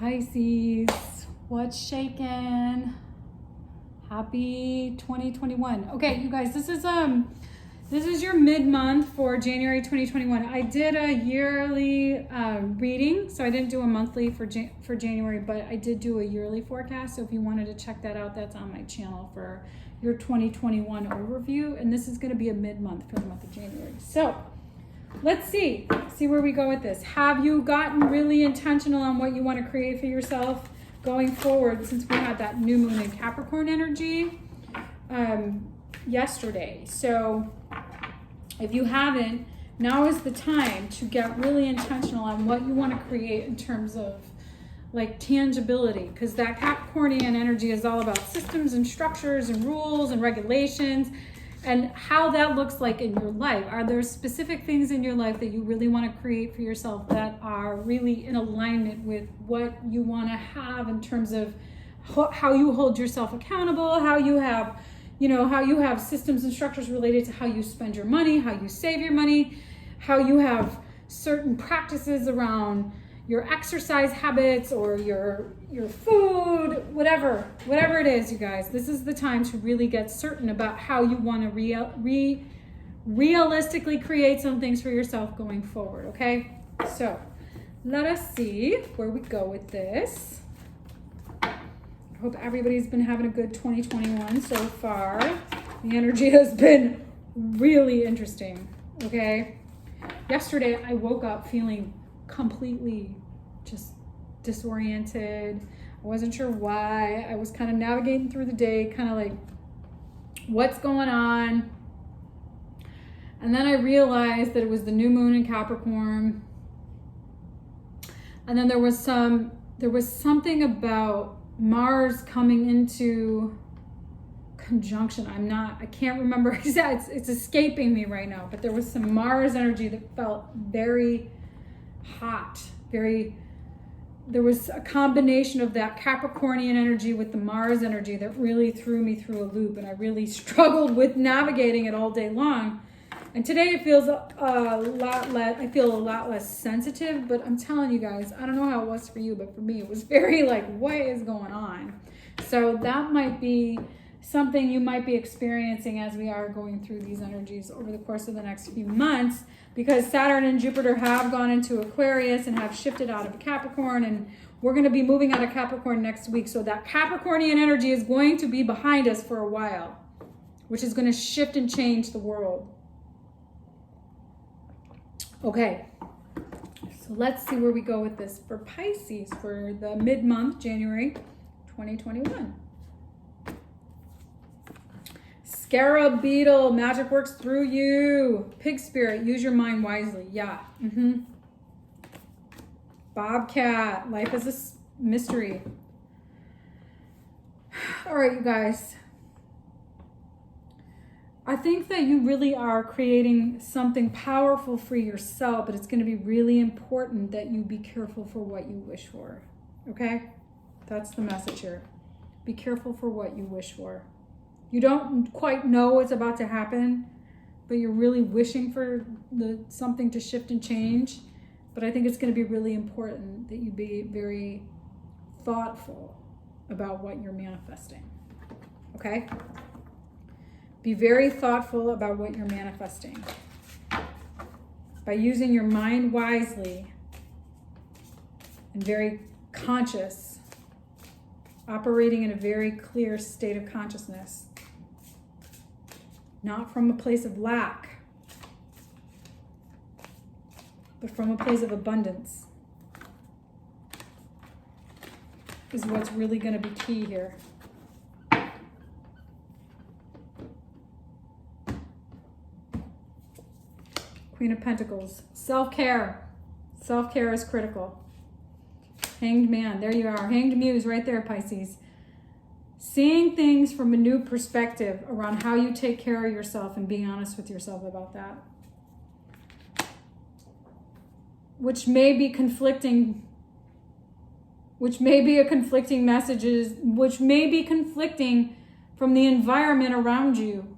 Pisces, what's shaking? Happy 2021. Okay, you guys, this is your mid-month for January 2021. I did a yearly reading, so I didn't do a monthly for January, but I did do a yearly forecast. So if you wanted to check that out, that's on my channel for your 2021 overview. And this is going to be a mid-month for the month of January. So let's see where we go with this. Have you gotten really intentional on what you want to create for yourself going forward, since we had that new moon in Capricorn energy yesterday? So if you haven't, now is the time to get really intentional on what you want to create in terms of like tangibility, because that Capricornian energy is all about systems and structures and rules and regulations and how that looks like in your life. Are there specific things in your life that you really want to create for yourself that are really in alignment with what you want to have in terms of how you hold yourself accountable, how you have systems and structures related to how you spend your money, how you save your money, how you have certain practices around your exercise habits or your food, whatever it is, you guys. This is the time to really get certain about how you want to realistically create some things for yourself going forward, okay? So let us see where we go with this. I hope everybody's been having a good 2021 so far. The energy has been really interesting, okay? Yesterday, I woke up feeling completely just disoriented. I wasn't sure why. I was kind of navigating through the day, kind of like, what's going on? And then I realized that it was the new moon in Capricorn. And then there was something about Mars coming into conjunction. I can't remember exactly. It's escaping me right now, but there was some Mars energy that felt very hot, there was a combination of that Capricornian energy with the Mars energy that really threw me through a loop, and I really struggled with navigating it all day long. And today it feels I feel a lot less sensitive, but I'm telling you guys, I don't know how it was for you, but for me it was very like, what is going on? So that might be something you might be experiencing as we are going through these energies over the course of the next few months, because Saturn and Jupiter have gone into Aquarius and have shifted out of Capricorn, and we're going to be moving out of Capricorn next week. So that Capricornian energy is going to be behind us for a while, which is going to shift and change the world. Okay, so let's see where we go with this for Pisces for the mid-month, January 2021. Scarab beetle, magic works through you. Pig spirit, use your mind wisely. Yeah. Bobcat, life is a mystery. All right, you guys. I think that you really are creating something powerful for yourself, but it's going to be really important that you be careful for what you wish for. Okay? That's the message here. Be careful for what you wish for. You don't quite know what's about to happen, but you're really wishing for something to shift and change. But I think it's going to be really important that you be very thoughtful about what you're manifesting. Okay? Be very thoughtful about what you're manifesting. By using your mind wisely and very conscious, operating in a very clear state of consciousness, not from a place of lack, but from a place of abundance, is what's really going to be key here. Queen of Pentacles. Self-care. Self-care is critical. Hanged Man. There you are. Hanged Muse right there, Pisces. Seeing things from a new perspective around how you take care of yourself and being honest with yourself about that. Which may be conflicting messages, which may be conflicting from the environment around you.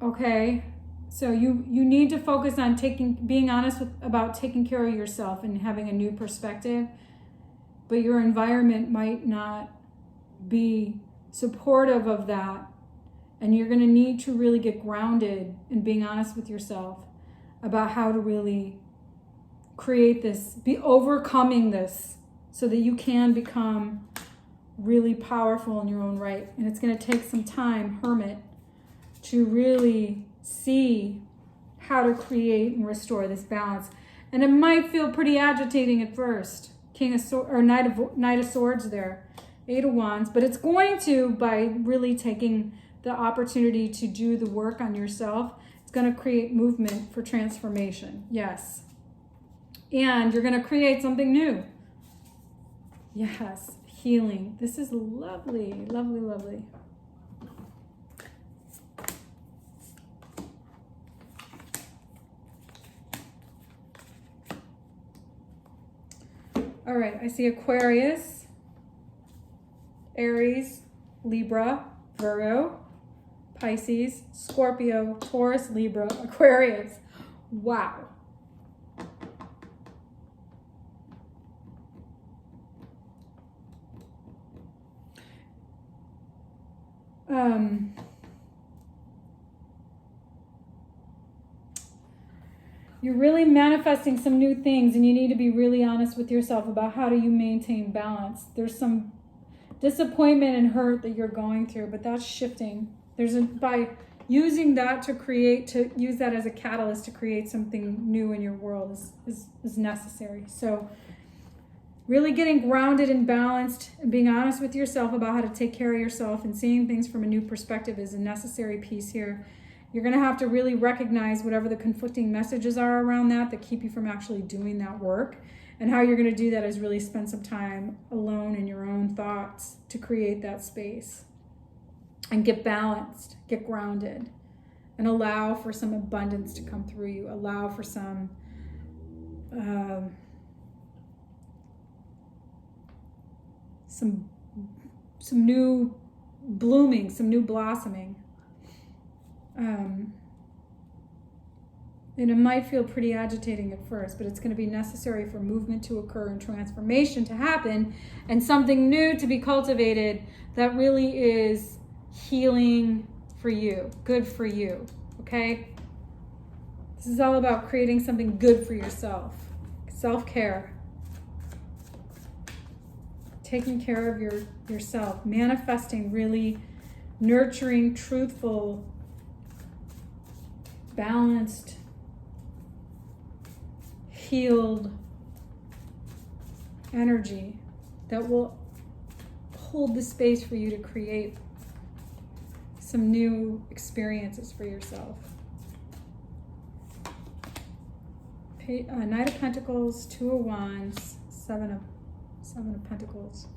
Okay? So you need to focus on being honest about taking care of yourself and having a new perspective. But your environment might not be supportive of that. And you're going to need to really get grounded in being honest with yourself about how to really create this, be overcoming this so that you can become really powerful in your own right. And it's going to take some time, Hermit, to really see how to create and restore this balance. And it might feel pretty agitating at first. King of Swords, or Knight of Swords there, 8 of Wands, but it's going to, by really taking the opportunity to do the work on yourself, it's going to create movement for transformation. Yes. And you're going to create something new. Yes. Healing. This is lovely, lovely, lovely. All right, I see Aquarius, Aries, Libra, Virgo, Pisces, Scorpio, Taurus, Libra, Aquarius. Wow. You're really manifesting some new things, and you need to be really honest with yourself about how do you maintain balance. There's some disappointment and hurt that you're going through, but that's shifting. By using that to use that as a catalyst to create something new in your world is necessary. So really getting grounded and balanced and being honest with yourself about how to take care of yourself and seeing things from a new perspective is a necessary piece here. You're going to have to really recognize whatever the conflicting messages are around that keep you from actually doing that work. And how you're going to do that is really spend some time alone in your own thoughts to create that space. And get balanced, get grounded, and allow for some abundance to come through you. Allow for some new blooming, some new blossoming. And it might feel pretty agitating at first, but it's going to be necessary for movement to occur and transformation to happen and something new to be cultivated that really is healing for you, good for you, okay? This is all about creating something good for yourself. Self-care. Taking care of yourself. Manifesting really nurturing, truthful, balanced, healed energy that will hold the space for you to create some new experiences for yourself. Knight of Pentacles, 2 of Wands, 7 of Pentacles.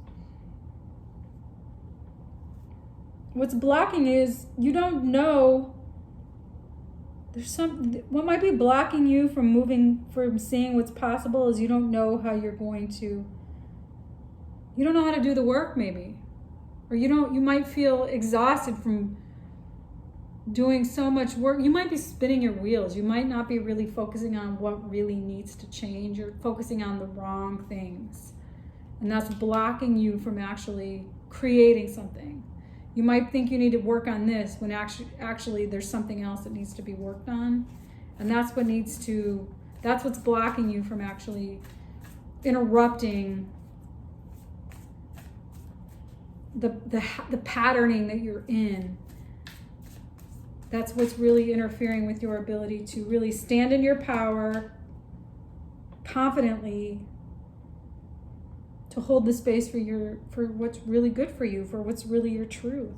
What's blocking is you don't know. What might be blocking you from seeing what's possible is you don't know how you're going to. You don't know how to do the work, maybe, or you might feel exhausted from doing so much work. You might be spinning your wheels. You might not be really focusing on what really needs to change. You're focusing on the wrong things, and that's blocking you from actually creating something. You might think you need to work on this when actually there's something else that needs to be worked on. And that's what's blocking you from actually interrupting the patterning that you're in. That's what's really interfering with your ability to really stand in your power confidently, to hold the space for what's really good for you, for what's really your truth.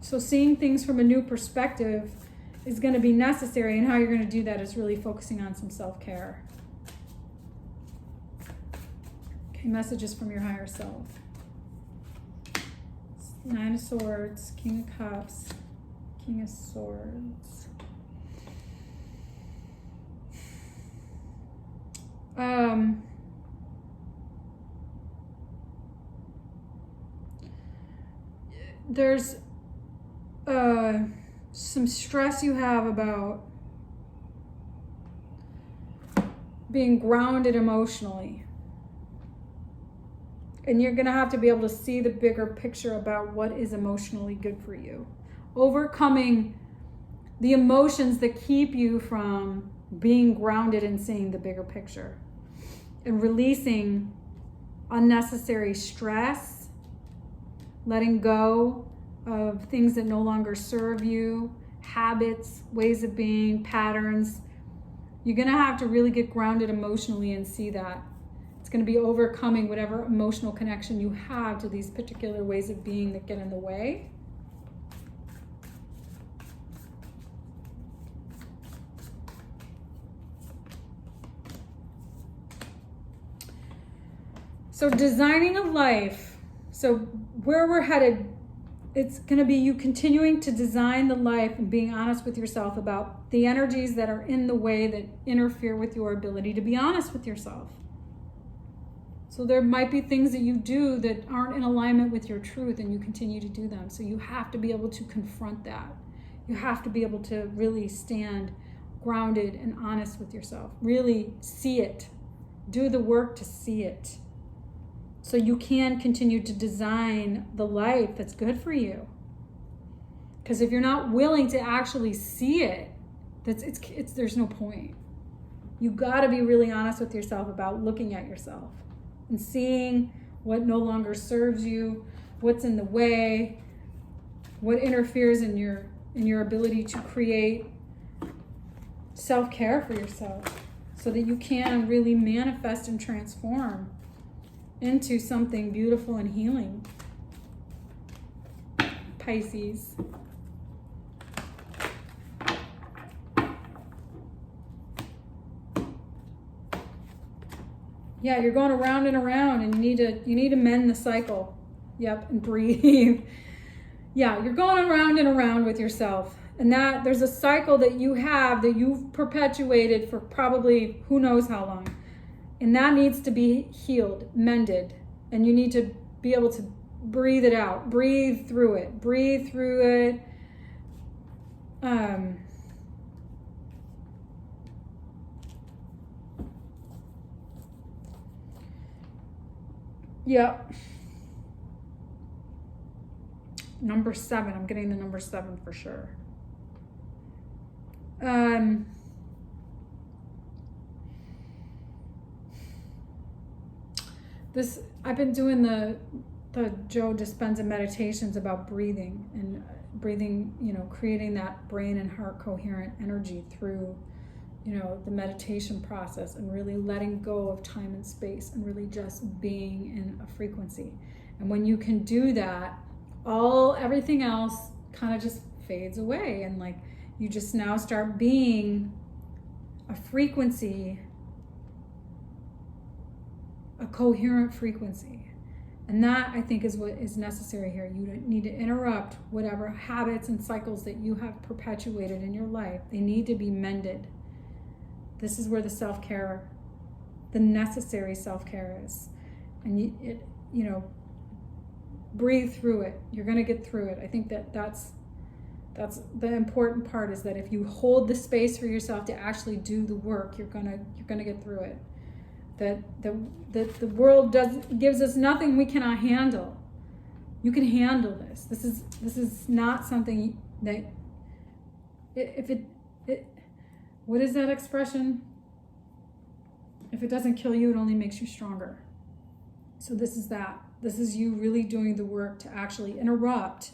So seeing things from a new perspective is going to be necessary, and how you're going to do that is really focusing on some self-care. Okay, messages from your higher self. 9 of Swords, King of Cups, King of Swords. There's some stress you have about being grounded emotionally. And you're going to have to be able to see the bigger picture about what is emotionally good for you. Overcoming the emotions that keep you from being grounded and seeing the bigger picture. And releasing unnecessary stress, letting go of things that no longer serve you, habits, ways of being, patterns. You're going to have to really get grounded emotionally and see that. It's going to be overcoming whatever emotional connection you have to these particular ways of being that get in the way. So designing a life, so where we're headed, it's going to be you continuing to design the life and being honest with yourself about the energies that are in the way that interfere with your ability to be honest with yourself. So there might be things that you do that aren't in alignment with your truth and you continue to do them. So you have to be able to confront that. You have to be able to really stand grounded and honest with yourself. Really see it. Do the work to see it. So you can continue to design the life that's good for you. Because if you're not willing to actually see it, there's no point. You got to be really honest with yourself about looking at yourself and seeing what no longer serves you, what's in the way, what interferes in your ability to create self-care for yourself, so that you can really manifest and transform into something beautiful and healing. Pisces. Yeah, you're going around and around, and you need to mend the cycle. Yep, and breathe. Yeah, you're going around and around with yourself. And that there's a cycle that you have that you've perpetuated for probably who knows how long. And that needs to be healed, mended. And you need to be able to breathe it out. Breathe through it. Breathe through it. Yep. Number 7. I'm getting the number 7 for sure. I've been doing the Joe Dispenza meditations about breathing and breathing, creating that brain and heart coherent energy through, the meditation process, and really letting go of time and space and really just being in a frequency. And when you can do that, everything else kind of just fades away, and like you just now start being a frequency, a coherent frequency. And that, I think, is what is necessary here. You need to interrupt whatever habits and cycles that you have perpetuated in your life. They need to be mended. This is where the self-care, the necessary self-care is. And breathe through it. You're going to get through it. I think that's the important part, is that if you hold the space for yourself to actually do the work, you're going to get through it. That the world gives us nothing we cannot handle. You can handle this. This is not something that what is that expression? If it doesn't kill you, it only makes you stronger. So this is that. This is you really doing the work to actually interrupt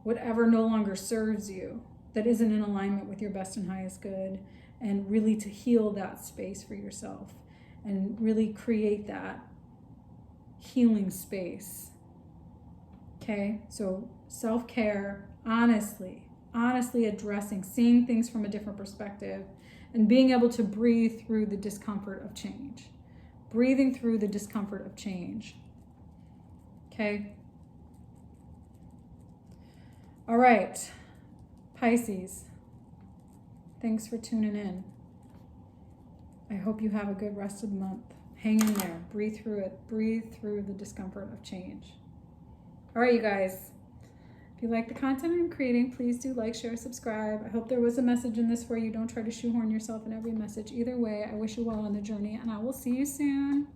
whatever no longer serves you, that isn't in alignment with your best and highest good, and really to heal that space for yourself and really create that healing space. Okay, so self-care, honestly addressing, seeing things from a different perspective, and being able to breathe through the discomfort of change. Breathing through the discomfort of change. Okay? All right, Pisces. Thanks for tuning in. I hope you have a good rest of the month. Hang in there. Breathe through it. Breathe through the discomfort of change. All right, you guys. If you like the content I'm creating, please do like, share, subscribe. I hope there was a message in this for you. Don't try to shoehorn yourself in every message. Either way, I wish you well on the journey, and I will see you soon.